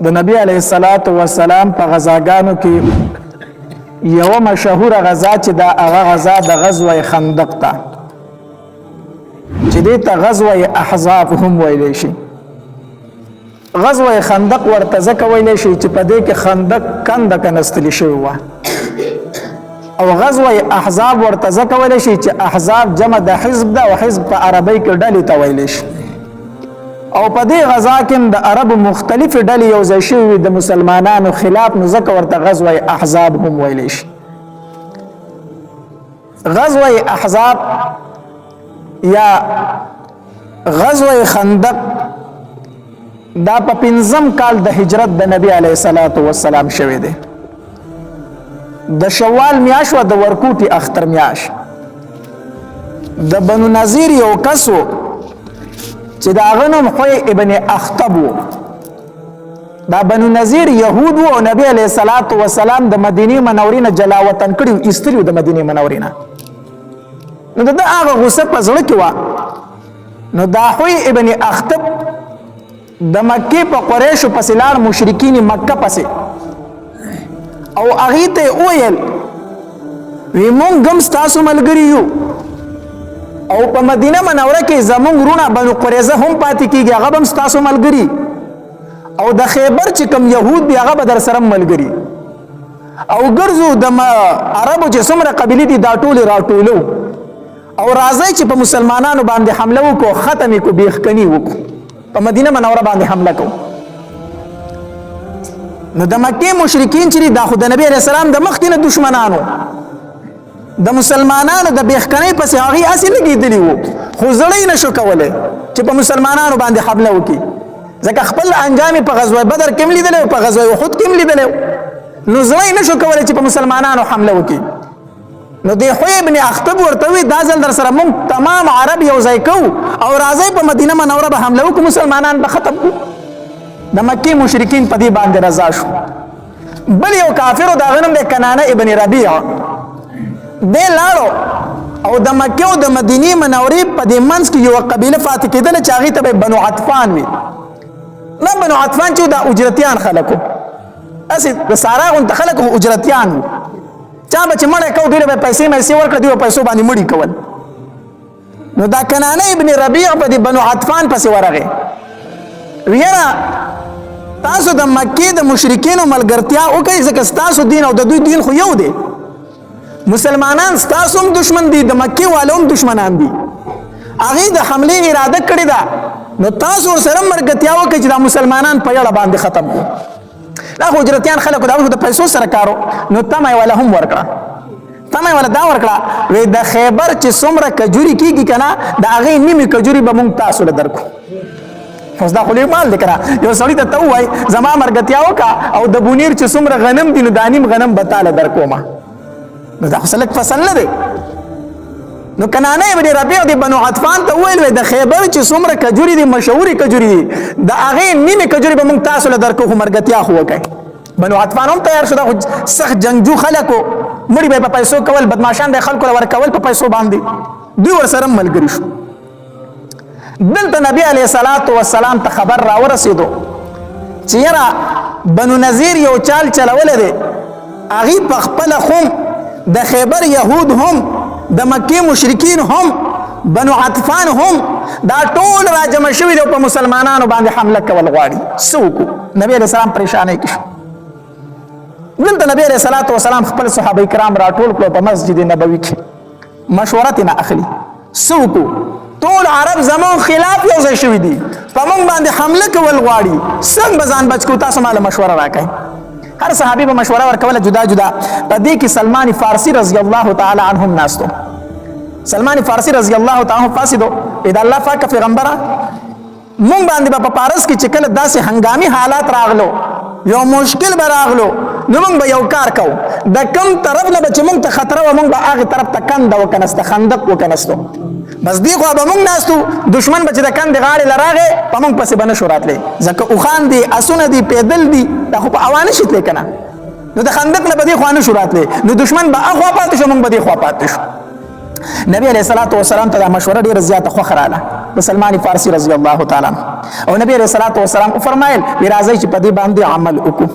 د نبی علیه الصلاۃ والسلام په غزاګانو کې یو مشهور غزا چې دا هغه غزا د غزوه خندق ته چې دې ته غزوه احزاب هم ویلی شي. غزوه خندق ورته ځکه ویلی شي چې په دې کې خندق کنده کنستلی شوی وه، او غزوه احزاب ورته ځکه ویلی شي چې احزاب جمع د حزب ده او حزب په عربی کې ډلې ته ویلی شي. او په دې غزا کې د عربو مختلفې ډلې یو ځای شوي وي د مسلمانانو خلاف، نو ځکه ورته غزوه احزاب هم ویلی شي. غزوه احزاب یا غزوه خندق دا په 5م کال د هجرت د نبی علیه الصلاۃ والسلام شوی دی. د شوال میاشت و د ورکوټي اختر میاشت. د بنو نذیر یو کسو چې دا غنم خوی ابن اخطب و. دا بنو نذیر یهود و او نبی علیه الصلاۃ والسلام د مدینه منورې نه جلا وطن کړي، ایستلی د مدینه منورې نه. نو دا هغه غصه په زړه کې و. نو دا خوی ابن اخطب د مکې په قریشو پسې لاړ، مشرکین مکه پسې، او هغې ته یې وویل وی مونږ هم ستاسو ملګري یو، او په مدینه منوره کې زمونږ وروڼه بنو قریظه هم پاتې کېږي، هغه به هم ستاسو ملګري، او د خیبر چې کوم یهود دي هغه به در سره ملګري، او ګرځو د عربو چې څومره قبیلې دي دا ټولې راټولو، او راځئ چې په مسلمانانو باندې حمله وکړو، ختم یې کړو، بیخکني وکړو، په مدینه منوره باندې حمله کوو. نو د مکې مشرکین چې دي دا خو د نبی علیه السلام د مخکې نه دشمنانو، د مسلمانانو د بیخکنۍ پسې هغې هسې لګېدلي وو، خو زړه یې نشو کولی چې په مسلمانانو باندې حمله وکړي، ځکه خپل انجام یې په غزوه بدر کې هم لیدلی او په غزوه احد کې هم لیدلی، نو زړه یې نشو کولی چې په مسلمانانو حمله وکړي. نو دی خوی ابن اخطب ورته وی دا ځل در سره مونږ تمام عرب یو ځای کوو او راځئ په مدینه منوره به حمله وکړو، مسلمانان به ختم کړو. د مکې مشرکین په دې باندې رضا شو. بل یو کافرو د هغه نوم دی کنانه ابن ربیع، دی لاړو او د مکې او د مدینې منورې په دې منځ کې یوه قبیله پاتې کېدله چې هغې ته به بنو عطفان وي. نه بنو عطفان چې دا اجرتیان خلک وو، هسې د سارا غونته خلک وو، اجرتیان وو. چا به چې مړی کو دوی به پیسې میسې ورکړه، دوی به پیسو باندې مړي کول. نو دا کنانه ابن ربیع په دې بنو عطفان پسې ورغی، ویره تاسو د مکې د مشرکینو ملګرتیا وکړئ، ځکه ستاسو دین او د دوی دین خو یو دی، مسلمانان ستاسو هم دشمن دي، د مکې والو هم دشمنان دي، هغې د حملې اراده کړې ده، نو تاسو ورسره ملګرتیا وکړئ چې دا مسلمانان په یړه باندې ختم کړو. دا خو اجرتیان خلکو دا د پیسو سره کارو، نو تمه یې والا هم ورکړه، تمه یې والا دا ورکړه وی د خیبر چې څومره کجوري کېږي که نه د هغې نیمې کجوري به مونږ تاسو له درکو. اوس دا خو لوی مال دی که نه، یو سړي ته ووایي زما ملګرتیا وکړه او د بونیر چې څومره غنم دي نو دا نیم غنم به تا له درکومه، نو دا خو څه لږ فصل نه دی. نو کنانه ابن ربیع دی بنو عطفان ته وویل وی د خیبر چې څومره کجوري دي، مشهورې کجوري دي، د هغې نیمې کجوري به مونږ تاسو له درکو، خو ملګرتیا خو وکړئ. بنو عطفان هم تیار شو، دا خو سخت جنګجو خلک وو، مړي به یې په پیسو کول، بدماشان به یې خلکو له ورکول په پیسو باندې، دوی ورسره هم ملګري شو. دلته نبی علیه الصلاۃ والسلام ته خبر راورسېدو چې یاره بنو نذیر یو چال چلولی دی، هغې په خپله هم د خیبر یهود هم د مکې مشرکین هم بنو عطفان هم دا ټول را جمع شوي دی او په مسلمانانو باندې حمله کول غواړي. څه وکړو؟ نبی علیه السلام پریشانۍ کې شو. دلته نبی علیه الصلاۃ والسلام خپل صحابه کرام راټول کړو په مسجد نبوي کې، مشوره ترې نه اخلي. څه وکړو؟ ټول عرب زمون خلاف یو ځای شوي دي، په موږ باندې حمله کول غواړي، څنګه به ځان بچ کړو؟ تاسو ماله مشوره راکړئ. هر صحابي به مشوره ورکوله جدا جدا. په دې کې سلمان فارسي رضی الله تعالی عنهم ناستو. سلمان فارسي رضی الله تعالی عنه فاسدو د الله پاک پیغمبره مونږ باندې په پارس کې چې کله داسې هنګامي حالات راغلو، یو مشکل به راغلو، نو مونږ به یو کار کوو، د کم طرف نه به چې مونږ ته خطره وه مونږ به هغې طرف ته کنده وکنستو، خندق وکنستو، بس دې خوا به مونږ ناستو، دشمن به چې د کندې غاړې له راغې په مونږ پسې به نه شو راتلی، ځکه اوښان دي، اسونه دي، پیدل دي، دا خو په هوا نه شي تلی که نه، نو د خندق نه به دې خوا نه شو راتلی، نو دشمن به هغه خوا پاتې شو، مونږ به دې خوا پاتې شو. نبی علیه الصلاۃ والسلام ته دا مشوره ډېره زیاته خوښه راغله. د سلمان فارسی رضی الله تعالی عنہ او نبی علیہ الصلوۃ والسلام فرمایل راځي چې په دې باندې عمل وکړو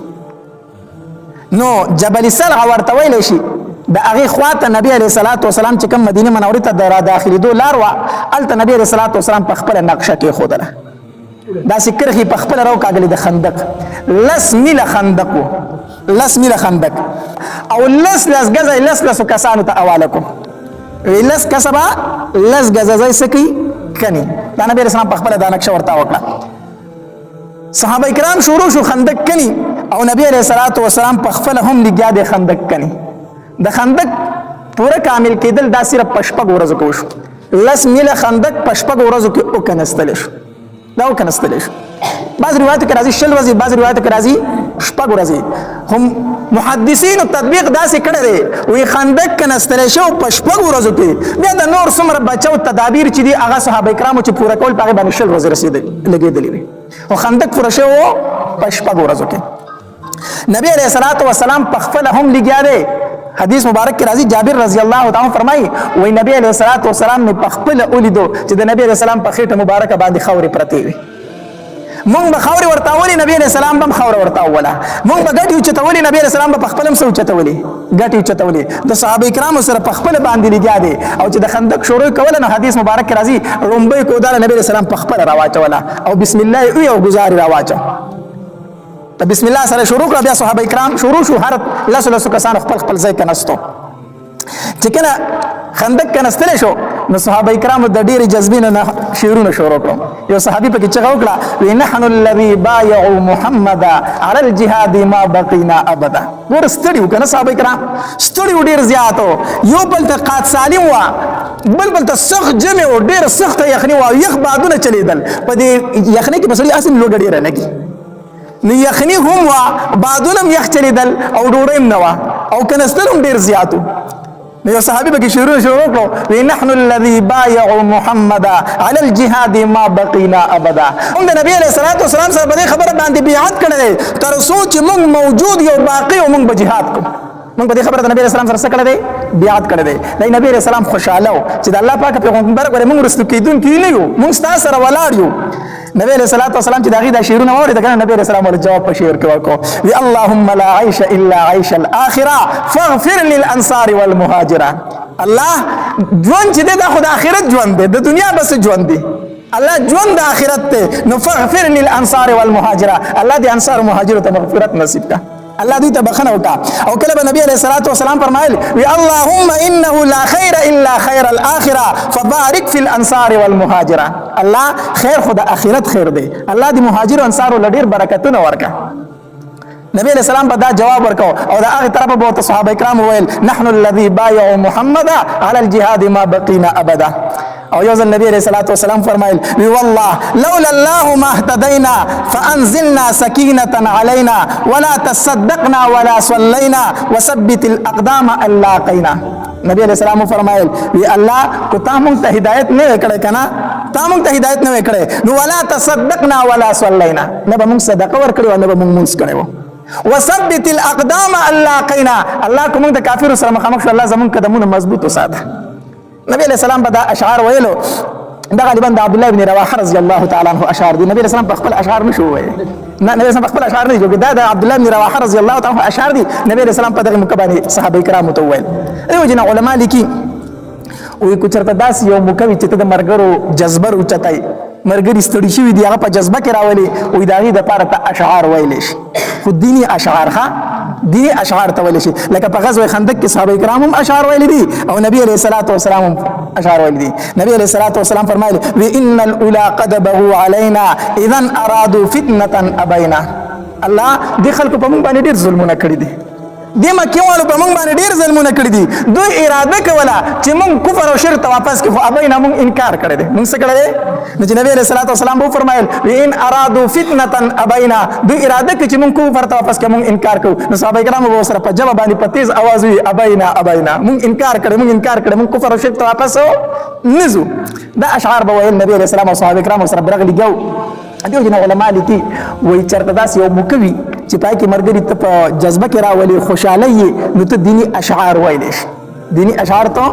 نو جبل سلع ورته ویل شي د هغه خواته نبی علیہ الصلوۃ والسلام چې کوم مدینه منوره ته داخلي دو لار وا الته نبی علیہ الصلوۃ والسلام په خپل نقشه کې خودله دا سکرخي په خپل راو کاغلی د خندق لس میله خندق او لس غزا کسانو ته حواله کو لس کسبا لس غزا سکی کني دا نبی رسول الله په خپل د نقشه ورته وکړه صحابه کرام شروع شو خندق کني او نبی علیہ الصلوۃ والسلام په خپل هم لګیا د خندق کني د خندق پوره کامل کېدل دا صرف پشپګ ورځو کو شو لس میله خندق پشپګ ورځو کې او کنستل شو بعض روایت کې راځي شل ورځې بعض روایت کې راځي شپږ ورځې هم محدثین تطبیق داسې کړی دی وی خندق کنستل شو په شپږ ورځو کې بیا د نور څومره بچو تدابیر چې دي هغه صحابه کرامو چې پوره کول په باندې شل ورځې لګېدلې وي او خندق پوره شو په شپږ ورځو کې نبی علیہ الصلوۃ والسلام په خپل هم لګیا دی حدیث مبارک کې راځي جابر رضی الله تعالی فرمایي وای نبی علیہ الصلوۃ والسلام نے په خپل اولیدو چې د نبی علیہ السلام په خېټه مبارکه باندې خوري پرتی وي مونږ به خوري ورته ولي نبی علیہ السلام هم خوره ورته ولا مونږ به ګټي چتولي نبی علیہ السلام په خپل هم سو چتولي ګټي چتولي د صحابه کرامو سره په خپل باندې لګیا دي او چې د خندق شروع کول نو حدیث مبارک کې راځي رومبه کو دا نبی علیہ السلام په خپل راواچولا او بسم الله او گزار راواچو ته بسم الله سره شروع کړه بیا صحابه کرام شروع شو هر لاسو کسان خپل ځای کناستو چې کله خندق کنستل شو نو صحابه کرام د ډېر جذبین نه شعرونه شروع کړو یو صحابي پکې چغه وکړه وی نحن الذي بايعوا محمد على الجهاد ما بقينا ابدا ور ستړیو کنه صحابه کرام ستړیو ډېر زیاتو یو بل ته قات سالم وا بل ته سخت جمع او ډېر سخت یخنی وا یخ بادونه چلیدل په دې یخنی کې مسلې اصل لوګ ډېر لګي نو یخنی هم وا بادونم یخ چلیدل او ډوړم نه وا او کنستل هم ډېر زیاتو نو یو صحابي به شروع کړو وی نحن الذي بايعوا محمد على الجهاد ما بقينا ابدا هم د نبی علیہ الصلوۃ والسلام سره په خبره باندې بیعت کړل تر سوچ موږ موجود یو باقی او موږ به jihad کوو موږ په خبره د نبی علیہ السلام سره کړل دی بیعت کړل دی د نبی علیہ السلام خوشاله او چې د الله پاک پیغمبر غره موږ رسول کیدون کی نه یو موږ تاسو سره ولاړ یو نبی علیہ الصلوۃ والسلام چې داغي د شعرونه اورید کنه نبی علیہ السلام ول جواب په شعر کې ورکو وی اللهم لا عيش الا عيش الاخره فاغفر للانصار والمهاجرين الله ژوند چې د خدای آخرت ژوند دی د دنیا بس ژوند دی الله ژوند د آخرت ته نو فاغفر للانصار والمهاجرين الله دې انصار مهاجر ته مغفرت نصیب کا الله دې ته بخنه وکا او کله به نبی علیہ الصلوۃ والسلام فرمایل وی اللهم انه لا خير الا خير الاخره فبارك في الانصار والمهاجرين الله خیر خدا اخرت خیر دی الله دې مهاجر او انصار ول ډیر برکتونه ورکا نبی علیہ السلام به دا جواب ورکاو او دا هغه طرف به صحابه کرام ویل نحن الذي بايعوا محمد على الجهاد ما بقينا ابدا او یو ځل نبی علیہ الصلوۃ والسلام فرمایل وی والله لولا الله ما اهتدينا فانزلنا سكينه علينا ولا تصدقنا ولا صلينا وثبت الاقدام الاقينا نبی علیہ السلام فرمایل وی الله کو تا مونږ ته هدایت نه وکړه کنه تا مونږ ته هدایت نه وکړه نو ولا تصدقنا ولا صلينا نه به مونږ صدقه ورکړو نه به مونږ مونږ کړو وثبت الاقدام الاقينا الله کوم د کافر سره مخامخ شو الله زمون قدمونه مضبوط وساته نبی علیہ السلام په دا اشعار ویلو دا غالبا د عبد الله بن رواحه رضی الله تعالی عنہ اشعار دي نبی علیہ السلام په خپل اشعار نشو ویل نبی علیہ السلام په خپل اشعار نه جوړ دا د عبد الله بن رواحه رضی الله تعالی عنہ اشعار دي نبی علیہ السلام په دغه مکبانی صحابه کرام ته ویل ایو جنا علما لیکي وی کو چرته داس یو مکوي چې د مرګرو جذبر اوچتای مرګري ستړي شي دی هغه په جذبه کې راولي وې داغي د پاره ته اشعار ویل شي خو دینی اشعار ها دینی اشعار ته ویل شي لکه په غزوه خندق کې صحابه کرام هم اشعار ویل دي او نبی علیہ الصلوۃ والسلام اشعار ویل دي نبی علیہ الصلوۃ والسلام فرمایي ان الاولى قد بغوا علينا اذا ارادوا فتنه ابينا الله دي خلق په موږ باندې ډیر ظلمونه کړی دي د مکیوالو په موږ باندې ډیر ظلمونه کړی دي دوی اراده کوله چې موږ کفر او شرک ته واپس کړو ابینا موږ انکار کړی دي موږ څه کړی نو نبی علیہ الصلوۃ والسلام وو فرمایل ان ارادوا فتنه ابینا دوی اراده کوي چې موږ کفر ته واپس کړو موږ انکار کړو نو صحابه کرام وو سره په جواب باندې په تیز आवाज وی ابینا موږ انکار کړو موږ کفر او شرک ته واپس نزو دا اشعار به ویل نبی علیہ السلام او صحابه کرام سره برغلی جو دیو جن علماء لیکي وای چرته داس یو مکوي چې پای کې مرګري ته په جذبه کې راولي خوشاله یې نو ته دینی اشعار وایلی دینی اشعار ته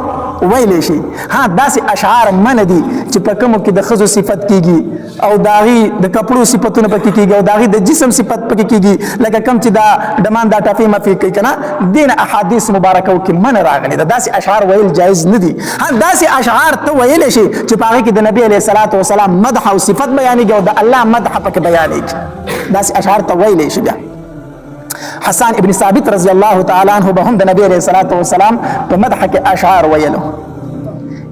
ویلی شي. ها داسې اشعار من دي چې په کومو کې د ښځو صفت کیږي او د هغې د کپړو صفتونه پکې کیږي او د هغې د جسم صفت پکې کیږي، لکه کوم چې دا ډمان دا ټافي مفي کوي که نه، دې نه احادیث مبارکو کې من راغلي ده. داسې اشعار ویل جایز نه دي. ها داسې اشعار ته ویلی شي چې په هغې کې د نبي علیه الصلاة وسلام مدح او صفت بیانېږي او د الله مدح پکې بیانېږي. داسې اشعار ته ویلی شي. بیا حسان ابن ثابت رضی الله تعالی عنه به هم د نبی علیه الصلاة وسلام په مدح کې اشعار ویلو.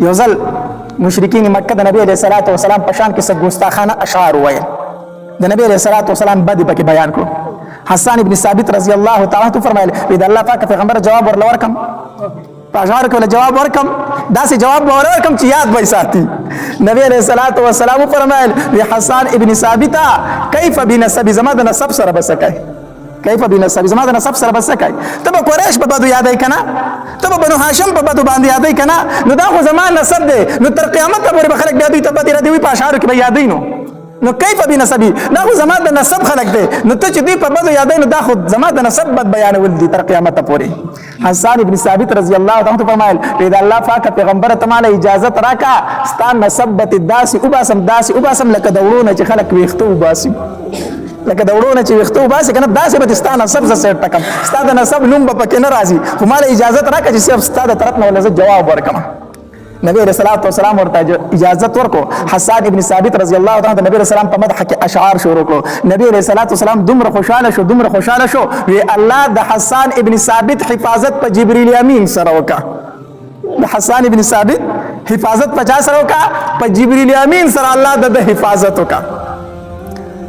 یو ځل مشرکین مکه د نبی علیه الصلاة وسلام په شان کې څه ګستاخانه اشعار ویل، د نبی علیه الصلاة وسلام بدې پکې بیان کړو. حسان ابن ثابت رضی الله تعالی عنه فرمایل د الله پاک پیغمبر جواب ورکم، په اشعار کې جواب ورکم، داسې جواب به ورکم چې یاد به ساتي. نبی علیه الصلاة وسلام فرمایل حسان ابن ثابت کیف بنسب، زما د نسب سره به څه کوي؟ کیف بنسب، زما د نسب سره به څه کوي؟ ته به قریش په بدو یادوي که نه؟ ته به بنو هاشم په بدو باندې یادوي که نه؟ نو دا خو زما نسب دی، نو تر قیامته پورې به خلک بیا دوی ته بدې ردې وي، په اشعارو کې به یادوي. نو کیف بنسبی، دا خو زما د نسب خلک دی، نو ته چې دوی په بدو یادوي نو دا خو زما د نسب بد بیانول دي تر قیامته پورې. حسان ابن ثابت رضی الله عنه فرمایل د الله پاک پیغمبر ته مال اجازت راکا ستا نسب به داسې وباسم، داسې وباسم لکه د وړو نه چې خلک ویښته وباسي، لکه د وړو نه چې ویښته وباسي که نه، داسې به ستا نسب زه سیټ ټکم، ستا د نسب نوم به پکې نه راځي، خو مال اجازت راکا چې صرف ستا د طرف نه ولې زه جواب ورکړم. نبی علیہ الصلوۃ والسلام ورته اجازت ورکو. حسان ابن ثابت رضی الله تعالی عنہ نبی علیہ السلام په مدح کې اشعار شروع کړو. نبی علیہ الصلوۃ والسلام دومره خوشاله شو وی الله د حسان ابن ثابت حفاظت په جبرئیل امین سره وکا. د حسان ابن ثابت حفاظت په چا سره وکا؟ په جبرئیل امین سره الله د حفاظت وکا.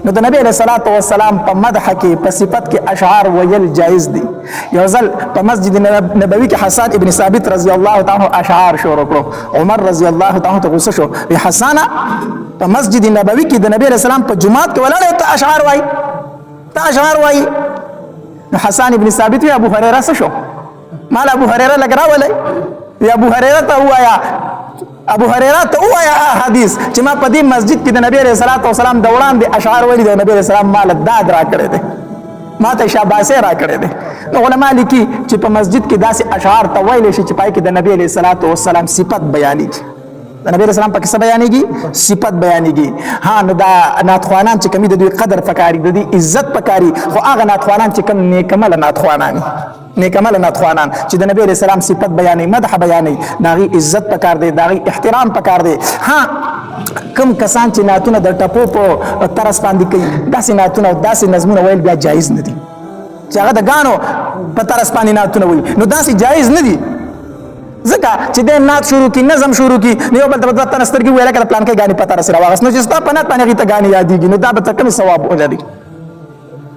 نو د نبی علیہ الصلوۃ والسلام په مدح کې په صفت کې اشعار ویل جایز دي. یو ځل په مسجد نبوي کې حسان ابن ثابت رضی الله تعالی عنہ اشعار شروع کړو. عمر رضی الله تعالی عنہ غصه شو، وی حسان په مسجد نبوي کې د نبی علیہ السلام په جمعات کې ولاړ ته اشعار وای، ته اشعار وای. نو حسان ابن ثابت وی ابو هريره څه شو؟ مال ابو هريره لګراولای، یا ابو هريره ته وایا، ابو هريره ته وایا حدیث چې ما په دې مسجد کې د نبی علیہ الصلوۃ والسلام د وړاندې اشعار ویلي دي، نبی علیہ السلام مال داد را کړی دی، ما ته شاباسه را کړی دی. نو علما لیکي چې په مسجد کې داسې اشعار ته ویلی شي چې پای کې د نبی علیہ الصلوۃ والسلام صفت بیانېږي، د نبی علیہ السلام پکې څه بیانېږي؟ صفت بیانېږي. ها نو دا ناتخوانان چې کوم د دوی قدر پکاري، د دوی عزت پکاري، خو هغه ناتخوانان چې کوم نیکمل ناتخوانان، نیکمل ناتخوانان چې د نبی علیہ السلام صفت بیانې، مدح بیانې، دا غي عزت پکار دی، دا غي احترام پکار دی. ها کم کسان چې ناتونه د ټپو په طرز باندې کوي، داسې ناتونه او داسې نظمونه ویل بیا جایز نه دي. چې هغه د غانو په طرز باندې ناتونه وي نو داسې جایز نه دي، ځکه چې د نات شروع کی، نظم شروع کی، نو بل ته تر سترګې ویل کړه پلان کې غاني په طرز راوغس، نو چې ستا په نات باندې غي ته غاني یادېږي، نو دا به کوم ثواب ولري.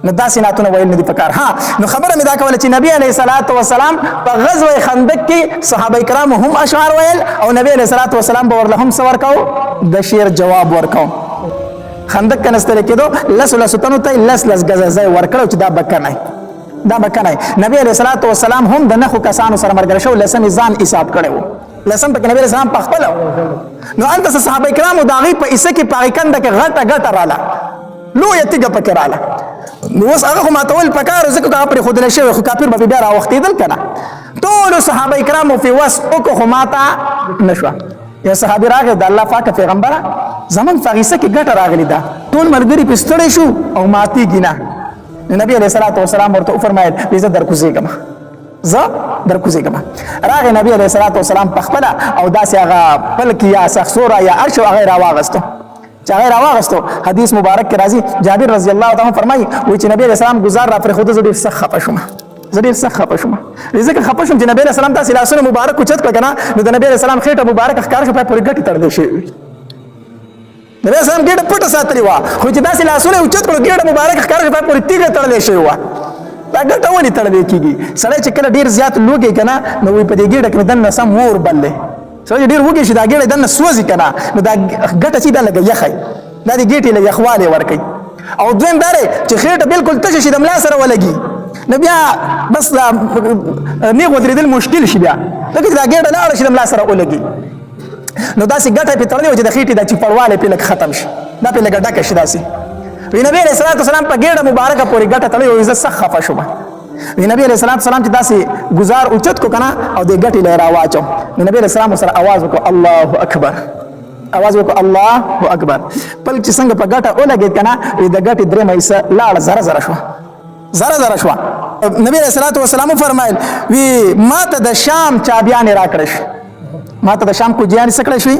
نو داسې ناتونه ویل نه دي پکار. ها نو خبره مې دا کوله چې نبی علیہ الصلوۃ والسلام په غزوه خندق کې صحابه کرام هم اشعار ویل او نبی علیہ الصلوۃ والسلام به ورله هم څه ورکاو؟ د شعر جواب ورکاو. خندق کنستل کېدو لس تنو ته لس غزه ځای ورکړو چې دا بکنای، دا بکنای. نبی علیہ الصلوۃ والسلام هم د نخو کسانو سره مرګ شو، لسم ځان حساب کړو، لسم په نبی علیہ السلام په خپل. نو انت صحابه کرام داغي په اسه کې پاکند کې غټه رااله، لو یتیګه پکې رااله. نو اوس هغه ماتول پکاره ځکه هغه پر خودل شوی، خو کافر به بیا راوختیدل کنه. ټول صحابه کرامو په وس او کو ماتا نشو. یا صحابي راغی د الله پاک پیغمبر زمون فقیسه کې ګټه راغلی دا، ټول ملګری پستړې شو او ماتي گینا. نبی علیہ الصلوۃ والسلام ورته فرمایل زه درکوزیګم، زه درکوزیګم. راغی نبی علیہ الصلوۃ والسلام په خپل او داسې هغه پلکی یا سخسوره یا ارش او غیر واغستو چې غیر واغستو. حدیث مبارک کې راځي، جابر رضی الله تعالی فرمایي وی چې نبی علیہ السلام گزار را پر خود زه ډیر سخت خپه شوم، زه ډیر سخت خپه شوم، ځکه خپه شوم چې نبی علیہ السلام تاسو لاسونه مبارک اوچت کړه کنه، نو د نبی علیہ السلام خېټه مبارک ښکار شو په پوری ګټ تړل شي. نبی اسلام ګډه پټه ساتلی و، خو چې داسې لاسونه اوچت کړو ګډه مبارک ښکار شو په پوری تیګه تړل شي و. دا ګټه ولې تړل کیږي؟ سړی چې کله ډیر زیات لوګي کنه نو وی په دې ګډه کې دنه سم ور بلې، سړی ډیر وګي شي دا ګډه دنه سوځي کنه، نو دا ګټه چې دا لګي یخی، دا دې ګټې له یخواله ورکي. او دویم داره چې خېټه بالکل تشه شي د ملا سره ولګي، نو بیا بس نه ودرېدل مشکل شي، بیا لکه دا ګډه لاړ شي د ملا سره ولګي. نو داسې ګټه په تړلې و چې د خېټې د چپړواله په لک ختم شي، دا په لګ ډکه شي داسې. وی نبی علیہ الصلوۃ والسلام په ګډه مبارکه پورې ګټه تړلې و، عزت سخت خفه شو. نبی علیہ السلام چې داسې گزار اوچت کو کنه او د ګټې له راواچو نبی علیہ السلام سره आवाज وکړ الله اکبر आवाज وکړ الله اکبر بل چې څنګه په ګټه ولګید کنه د ګټې درې مېسه لاړ زره زره شو نبی علیہ السلام فرمایل وی ماته د شام چابیان راکړش ماته د شام کو جیان سکړې شوی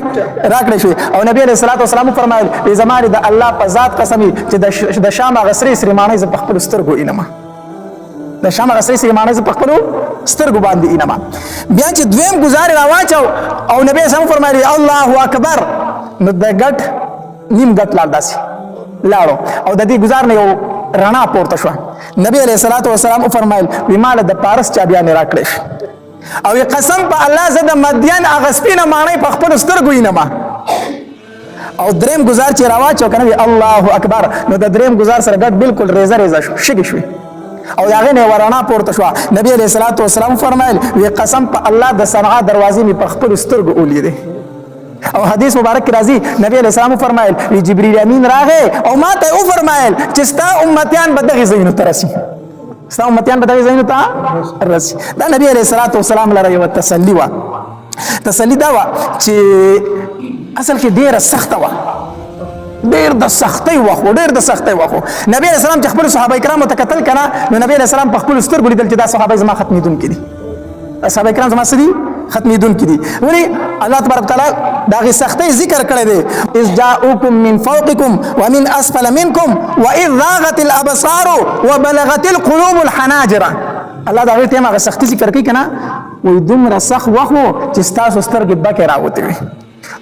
راکړې شوی او نبی علیہ السلام فرمایل زماره د الله په ذات قسمی چې د شام غسرې سریمانه ز په خپل سترګو اینما د شام غسرې سریمانه ز په خپل سترګو باندې اینما بیا چې دویم گزار راواچو او نبی سم فرمایلی الله اکبر نو د ګټ نیم ګټ لاړ داسي لاړو او د دې گزار نه یو رڼا پورته شو نبی علیہ السلام فرمایل ویماله د پارس چا بیا نه راکړش او قسم په الله زه د مدین اغسپینه معنی په خپل سترګو اینما او دریم گزار چې راواچو کنه الله اکبر نو د دریم گزار سره ګټ بالکل ریزه شو شګی شوی او هغه نه ورانه پورته شو نبی علیہ السلام فرمایل وی قسم په الله د صنعا دروازې می په خپل سترګو ولیدې او حدیث مبارک راځي نبی علیہ السلام فرمایل وی جبرئیل امین راغی او ماته او فرمایل چې ستا امتیان به دغه زینو ترسي ستا امتیان به دغه زینو ته رسي دا نبی علیہ السلام لره یو تسلی دا و چې اصل کې ډیره سخته و ډیر د سختۍ وخت نبی علیہ السلام چې خپل صحابه کرامو ته قتل کړه نو نبی علیہ السلام په خپل سترګو لیدل چې دا صحابه زما ختمیدونکي دي صحابه کرام زما سدي ختمیدونکي دي ولی الله تبارک تعالی دا غي سختۍ ذکر کړی دی اذ جاءوکم من فوقکم ومن اسفل منکم واذ ضاغت الابصار وبلغت القلوب الحناجر الله دا غي تیمه سختۍ ذکر کوي کنه وې دومره سخت وخت چې تاسو سترګې بکې راوته وي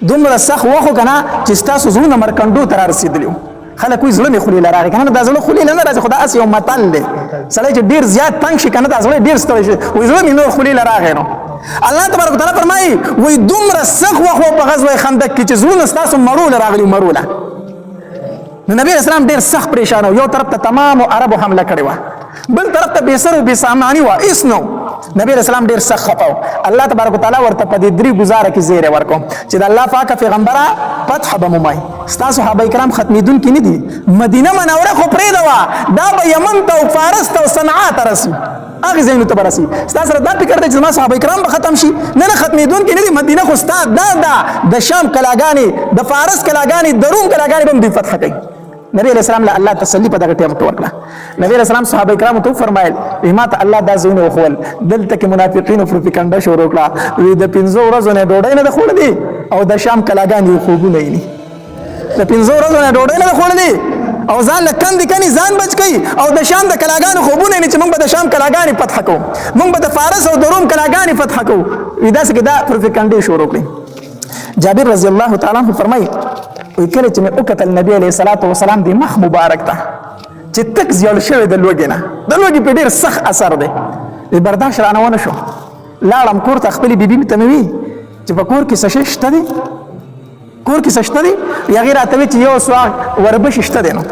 دومره سخت وخت کنه چې تاسو زونه مرکندو تر رسیدلیو خلک کوئی ظلم خلی لاره کنه دا ظلم خلی نه راځي خدا اس یو متل دی سړی چې ډیر زیات تنگ شي کنه دا ظلم ډیر ستړي شي وې ظلم نور خلی لاره نو الله تبارک وتعالى فرمایي وې دومره سخت وخت په غزوه خندق کې چې زونه تاسو مرول راغلی مروله نو نبی اسلام ډیر سخت پریشان یو طرف ته تمام عربو حمله کړې و بل طرف ته بے سر او بے سامانی و اسنو نبی اسلام ډیر سخت خپاو الله تبارک وتعالى ورته په دې درې گزاره کې زیره ورکوم چې د الله پاک پیغمبره فتح بمومای ستا صحابه کرام ختمیدون کې نه دي مدینه منوره خو پرې دا دا به یمن ته او فارس ته او صنعا ته رسي هغه زینو ته برسي ستا سره دا فکر دی چې ما صحابه کرام به ختم شي نه ختمیدون کې نه دي مدینه خو ستا دا د شام کلاګانی د فارس کلاګانی د روم کلاګانی به فتح کوي نبی علیہ السلام له الله تسلی په دغه ټیم کې ورکړه نبی علیہ السلام صحابه کرامو ته فرمایل ما ته الله دا زینو خول دلته کې منافقین او پروپاګاندا شروع کړه وی د 15 ورځې نه ډوډۍ نه خور دي او د شام کلاګانی خوبونه یې د 15 ورځې نه ډوډۍ نه خور دي او ځان لکندې کني ځان بچ کی او د شام د کلاګانو خوبونه نه چې موږ به د شام کلاګانی فتح کوو موږ به د فارس او د روم کلاګانی فتح کوو ودا څنګه دا پروپاګاندا شروع کړي جابر رضی الله تعالی عنہ فرمایي وی کله چې مې وکتل نبی علیہ السلام دی مخ مبارک ته چې تک زیړ شوی د لوګي نه د لوګي په ډیر سخت اثر دی برداشت رانه ونه شو لاړم کور ته خپل بیبي ته مې وی چې په کور کې څه شته دي کور کې څه شته دي یا غیر اته چې یو سوا وربش شته دي نو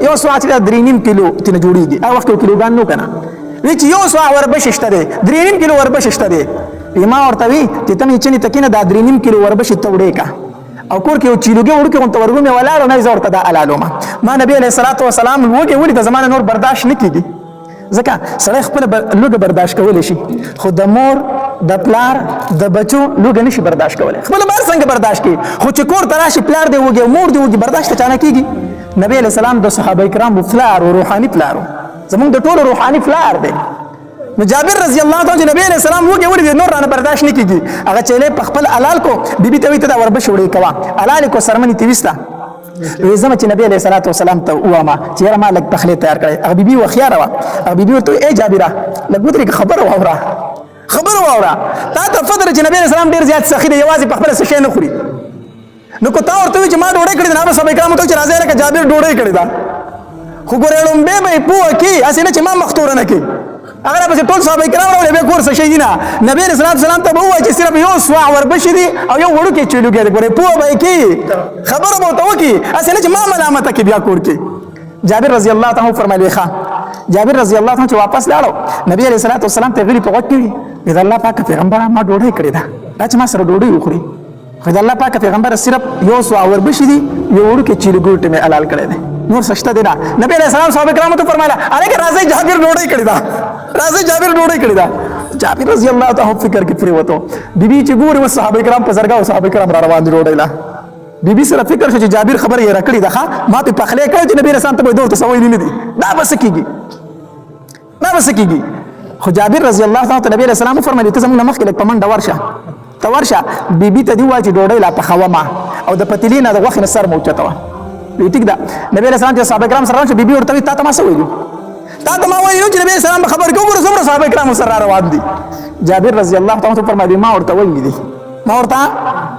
یو سوا چې 3.5 کیلو تنه جوړیږي هغه وخت کیلوګان نو کنه وی چې یو سوا وربش شته دي 3.5 کیلو وربش شته دي ما ورته وی چې ته چې تکینه دا 3.5 کیلو وربش ته وړې کا او کور کې یو چیلوګي ورکه اون ته ورغو مې ولاړ نه زورته دا علالومه ما نبی علیہ السلام وګي ولې د زمانه نور برداشت نکېږي ځکه سړی خپل لوګه برداشت کولی شي خو د مور د پلار د بچو لوګه نشي برداشت کولی خپل بار څنګه برداشت کوي خو چې کور ته راشي پلار دی وګي مور دی وګي برداشت چانه کېږي نبی علیہ السلام د صحابه کرام فلار او روحاني فلارو زمونږ د ټولو روحاني فلار دی نو جابر رضی الله تعالی نبی علیہ السلام وګي ولې نور رانه برداشت نه کیږي هغه چيله په خپل حلال کو بیبي ته وی ته دا وربش وړي کوا حلال کو سرمنی تیوستا وی زما چې نبی علیہ السلام ته وامه چې ما لک تخلی تیار کړی هغه بیبي وخیاره وا هغه بیبي ته ای جابره لګوتري خبر واوره تا ته فدر چې نبی علیہ السلام ډیر زیات سخی دی یوازې په خپل څه نه خوري نو کو تا ورته چې ما ډوډۍ کړې نه صاحب کرام ته چې راځي لکه جابر ډوډۍ کړې دا خو ګورېلم به پوه کی اسنه چې ما مختور نه کی اگر به ټول صحابه کرام راولې به کور څه شي نه نبی رسول الله سلام ته وایي چې صرف یو سوا وربشي دي او یو وړو کې چلوګي دی ګوره پوه به کی خبره مو ته وکی اسنه چې ما ملامت کی بیا کور کې جابر رضی الله تعالی فرمایي ښا جابر رضی الله تعالی واپس لاړو نبی علیہ الصلوۃ والسلام ته غلی په وخت کې اذا الله پاک پیغمبر ما ډوډۍ کړې ده راځه ما سره ډوډۍ وخوري خو الله پاک پیغمبر صرف یو سوا وربشي دي یو وړو کې چلوګي ټمه حلال کړې ده نور سشته دي نه نبی علیہ السلام صحابه کرامو ته فرمایله اره راځي جابر ډوډۍ کړې ده راځي جابر ډوډۍ کړې ده. جابر رضی الله تعالی فکر کې پرې وته بیبي چې ګوري و صحابه کرام په زرګاو صحابه کرام را روان دي ډوډۍ لا. بیبي سره فکر شو چې جابر خبر یې راکړي ده ما ته پخلې کړ چې نبی رسول ته به دوه تسوي نه دي دا بس کیږي دا بس کیږي. خو جابر رضی الله تعالی نبی رسول الله فرمایي ته زموږ مخکې لک پمنډ ورشه ته ورشه بیبي ته دی وایي چې ډوډۍ لا پخوا ما او د پتیلې نه د غوښې سر مو چته و. ټیک ده نبی رسول الله صحابه کرام سره چې بیبي ورته تا ته ما څه ویلو تا ته ما ویلو چې نبی سلام خبر کوم څومره صحابه کرام سره روان دي. جابر رضی الله تعالی فرمایي ما ورته ویلي دي ما ورته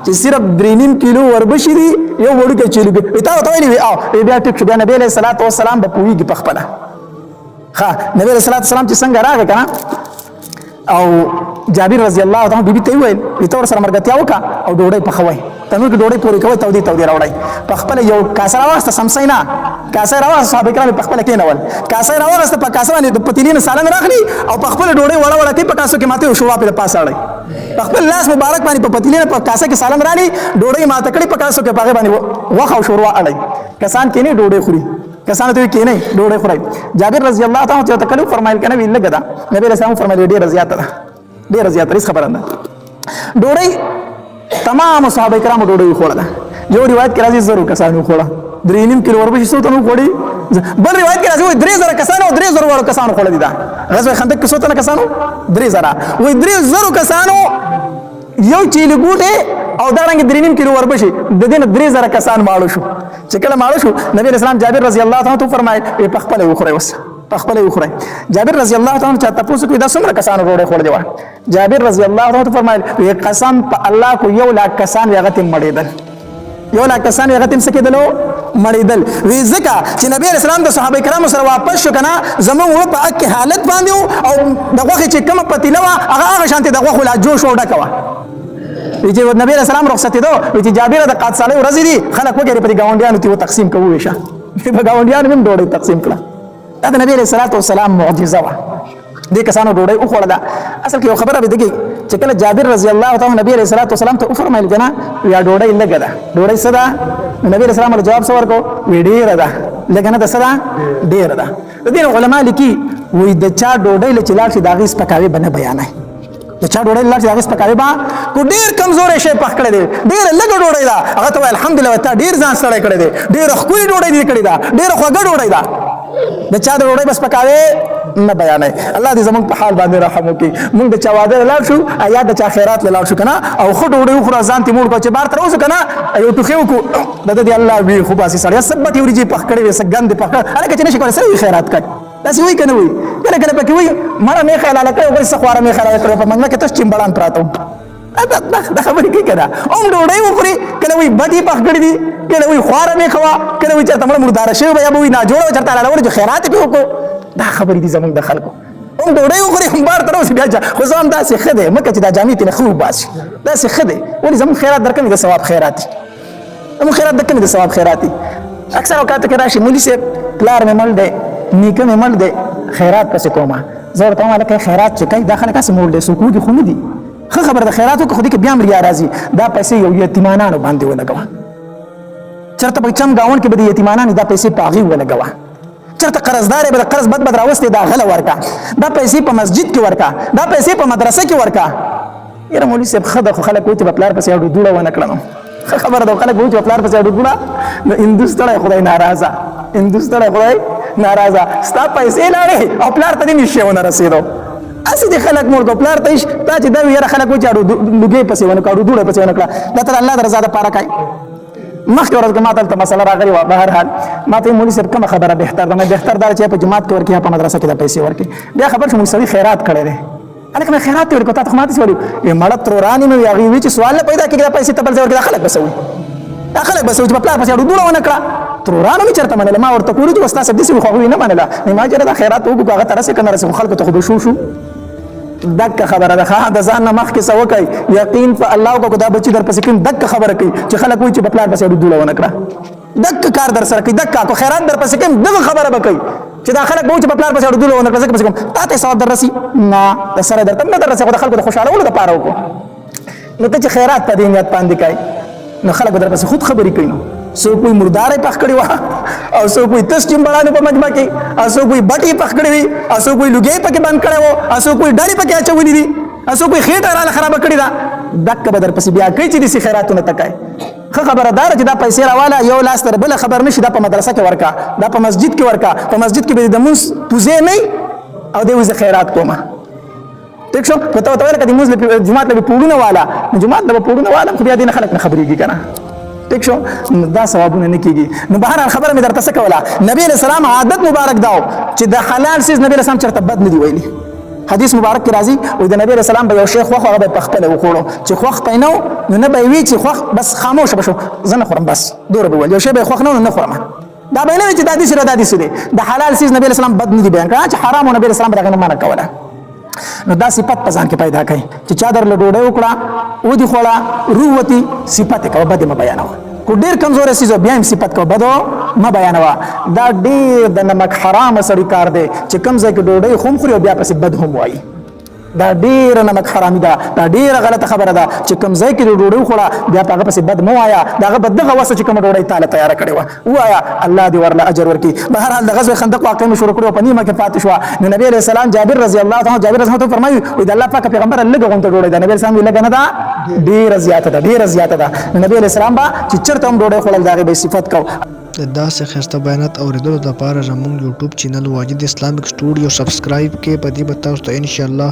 چې صرف 3.5 کیلو وربشي دي یو وړوکی چیلو به تا ته ویلي او بیا ټیک شو بیا نبی علیه الصلاۃ والسلام به پویږي په خپله ښه نبی علیه الصلاۃ والسلام چې څنګه راغی کنه او جابر رضی الله تعالی بیبي ته ویل چې تور سره مرګتیا وکا او ډوډۍ پخوي تنور کې ډوډۍ پوری کوي تودي تودي راوړی په خپل یو کاسه راوسته سمسینا کاسه راوسته صحابه کرام په خپل کې نه ول کاسه راوسته په کاسه باندې د پتیلین سالن راخلی او په خپل ډوډۍ وړه وړه کوي په کاسو کې ماته شو په پاسه اړای په خپل لاس مبارک باندې په پتیلین په کاسه کې سالن رانی ډوډۍ ماته کړي په کاسو کې پاغه باندې وخه او شوروا اړای کسان کې نه ډوډۍ خوري کسان ته کې نه ډوډۍ خوري. جابر رضی الله تعالی ته تکلو فرمایل کنه ویل لګا نبی رسول الله فرمایي ډیر زیاته ده ډیر زیاته ریس خبره ده ډوډۍ تمام صحابه کرام ډوډۍ خوړه یو روایت کې راځي زرو کسانو خوړه 3.5 کیلو وربشي سوتنو خوړي بل روایت کې راځي 3000 کسانو 3000 ورو کسانو خوړه دي دا غزوه خندق کې سوتنه کسانو 3000 وای 3000 کسانو یو چیل ګوټه او دا رنګ 3.5 کیلو وربشي د دې 3000 کسان ماړو شو چې کله ماړو شو نبی اسلام جابر رضی الله تعالی عنہ فرمایي په خپل وخوره وس په خپل وخوره. جابر رضی الله تعالی عنہ چاته پوښتنه کوي دا څومره کسانو ډوډۍ خوړلې و. جابر رضی الله تعالی فرمایي قسم په الله کو 100,000 کسان هغه تیم مړېدل 100,000 کسان هغه تیم سکیدلو مړېدل وی ځکه چې نبی اسلام د صحابه کرامو سره واپس شو کنه زموږ په اکی حالت باندې او دغه چې کومه پتیله هغه شانتي دغه لا جوش او ډکوا چې نبی اسلام رخصت دو چې جابر د قات صالح ورځې دي خلک وګوري په گاونډیانو ته تقسیم کوي شه په گاونډیانو هم ډوډۍ تقسیم کړه. دا د نبی علیه الصلاۃ والسلام معجزه وه دې کسانو ډوډۍ وخوړله. اصل کې یو خبره به دګي چې کله جابر رضی الله تعالی نبی علیه الصلاۃ والسلام ته وفرمایل کنه یا ډوډۍ لګه ده ډوډۍ څه ده نبی علیه السلام جواب څه ورکو وی ډیره ده لګه نه ده څه ده ډیره ده. د دې علماء لیکي وی د چا ډوډۍ له چلاړ شي داغي سپکاوي بنه بیانای د چا ډوډۍ لاړ داغي سپکاوي با کو ډیر کمزور شي پخ کړی دی ډیر لګ ډوډۍ ده هغه ته الحمدلله تا ډیر ځان سره کړی دی ډیر خوري ډوډۍ دی کړی دا ډیر خوږه ډوډۍ ده د چا د ډوډۍ بس پکاوي نه بیانای. الله دې زموږ په حال باندې رحم وکړي. موږ د چا واده لاړ شو یا د چا خیرات لاړ شو کنه او خو ډوډۍ خو ځان تی موږ کو چې بار تر اوسه کنه یو ټوخه وکړو د دې الله وی خو باسي سړی سبت یوري جی پخ کړی وسه ګند پخ هغه چې نشي کولای سړی خیرات کوي داسې وای کنه وای کله کله پکې وای مړه نه خیال لکه وای سخواره نه خیال کړو په منځ کې تاسو چمبړان پراته دا خبرې کې کړه اوم ډوډۍ وخوري کله وای بټي پخ کړی دي کله وای خواره نه خوا کله وای چرته مردار شي بیا وای نه جوړ چرته لاله ور خیرات په وکړو دا خبرې دي زمونږ د خلکو اوم ډوډۍ وخوري هم بار تر اوسه بیا خو ځان داسې خده مکه چې دا جامې ته خو باسي داسې خده ولې زمون خیرات درکمه د ثواب خیراتي زمون خیرات درکمه د ثواب خیراتي اکثر اوقات کې راشي مولوی سے پلار مې مل دی نیکه مې مل دی خیرات پسې کومه زه ورته وایم لکه خیرات چې کوي دا خلک اسې مول دی سکو دي خو نه دي خو خبر د خیراتو خو دې کې بیا مریا راځي دا پیسې یو یتیمانانو باندې ولګوه چرته په چم گاون کې به یتیمانانو دا پیسې پاغي ولګوه چرته قرضدار به قرض بد راوستي دا غله ورکا دا پیسې په مسجد کې ورکا دا پیسې په مدرسه کې ورکا یره مولوی صاحب خدای خو خلک وایي چې په پلار پسې اډو دوړه ونه کړنو خبره ده خلک وایي چې په پلار پسې اډو دوړه نو هندوستان خدای ناراضه هندوستان خدای ناراضه ستا پیسې لاړې او پلار ته دې نشي ونه رسیدو اسی دې خلک مور کو پلار ته تا چې دا یره خلک وایي چې اډو لګي پسې ونه کړو دوړه پسې ونه کړه دا تر الله د رضا لپاره کوي مخکې ورځ کې ماته مسله راغلی وه بهر حال ماته مولوي صاحب کومه خبره بهتر ده بهتر دا چې په جماعت کې ورکړي په مدرسه کې د پیسې ورکړي بیا خبر شو مولوي خیرات کړی دی هلکه مې خیرات ورکړو تا ته خو ماته څه ویلي مړه ترورانې مې وي هغې وي چې سوال نه پیدا کېږي دا پیسې ته بل ځای ورکړي دا خلک بسوي دا خلک بسوي چې په پلار پسې اړو دوړه ونه کړه ترورانو مې چېرته منله ما ورته کورو چې استاد صاحب داسې وي خو هغوی نه منله ما جره دا خیرات وکړو هغه ته رسې که نه رسې خو خلکو ته خو به شو دک خبره ده ښه د ځان نه مخکې څه وکړئ یقین په الله وکړو دا بچي در پسې کوم دک خبره کوي چې خلک وایي چې په پلار پسې اړو دوړه ونه کړه دک کار در سره کوي دک کو خیرات در پسې کوم دغه خبره به کوي چې دا خلک به وایي چې په پلار پسې اړو دوړه ونه کړه ځکه پسې کوم تا ته ثواب در رسي نه د سره درته نه در رسي خو د خلکو د خوشحالولو دپاره وکړو نو ته چې خیرات په دې نیت باندې کوې نو خلک به در پسې خود خبرې کوي نو څوک وایي مرداره پخ کړې وه او څوک وایي تس چمبړانو په مجمع کې او څوک وایي بټې پخ کړې وي او څوک وایي لوګۍ پکې بند کړی و او څوک وایي ډلې پکې اچولي دي او څوک وایي خېټه راله خرابه کړې ده دکه به درپسې بیا کوي چې داسې خیراتونه تکای ښه خبره داره چې دا پیسې راواله یو لاس تر بله خبر نشي دا په مدرسه کې ورکا دا په مسجد کې ورکا په مسجد کې به د مونځ پوزې نه او دی وایي زه خیرات کومه ٹھیک شو که ته ورته ویل که د مونځ جومات له به پوړونه واله نو جومات له به پوړونه والم خو بیا دې نه خلک نه خبرېږي که نه ٹھیک شو دا ثوابونه نه کېږي نو بهرحال خبره مې درته څه کوله نبي علیه السلام عادت مبارک دا و چې د حلال څیز نبي علیه السلام چېرته بد نه دي ویلي حدیث مبارک کې راځي وایي د نبي علیه السلام به یو شی خوښ و هغه به یې پخپله وخوړو چې خوښ پی نه و نو نه به یې وي چې خوښ بس خاموشه به شو زه نه خورم بس دوره به ویل یو شی به یې خوښ نه و نو نه خورم دا به یې نه وي چې دا داسې دا داسې دی د حلال څیز نبي علیه السلام بد نه دي بیان کړه چې حرام و نبي علیه السلام به د هغې نه منع کوله نو دا صفت په ځان کې پیدا کړئ چې چا درله ډوډۍ وکړه ودې خوړه روح وتي صفت یې کوه بد یې مه بیانوه کو ډېر کمزوری څیز بیا هم صفت کوه بدو مه بیانوه دا ډېر د نمک حرامه سړي کار دی چې کوم ځای کې ډوډۍ خو هم خوري او بیا پسې بد هم وایي دا ډیره نمک حرامي ده دا ډیره غلطه خبره ده چې کوم ځای کې ډوډۍ وخوړه بیا په هغه پسې بد مه وایه د هغه به دغه وسه چې کومه ډوډۍ تاله تیاره کړې وه ووایه الله دې ورله اجر ورکړي بهرحال د غزوې خندق واقعه مې شروع کړې وه په نیمه کې پاتې شوه نو نبي علیه السلام جابر رضی الله تعالی جابر رضی الله تعالی فرمایي وایي د الله پاک پیغمبره لږه غونته ډوډۍ ده نبي علیه السلام وایي لږه نه ده ډیره زیاته ده ډیره زیاته ده نو نبي علیه السلام به چې چېرته هم ډوډۍ خوړل د هغې به یې صفت کو د داسې ښایسته بیانات اورېدلو دپاره زموږ یوټیوب چینل واجد اسلامیک سټوډیو سبسکرایب کړئ په دې به تاسو ته انشاءالله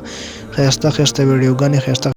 ښایسته ښایسته ویډیوګانې ښایسته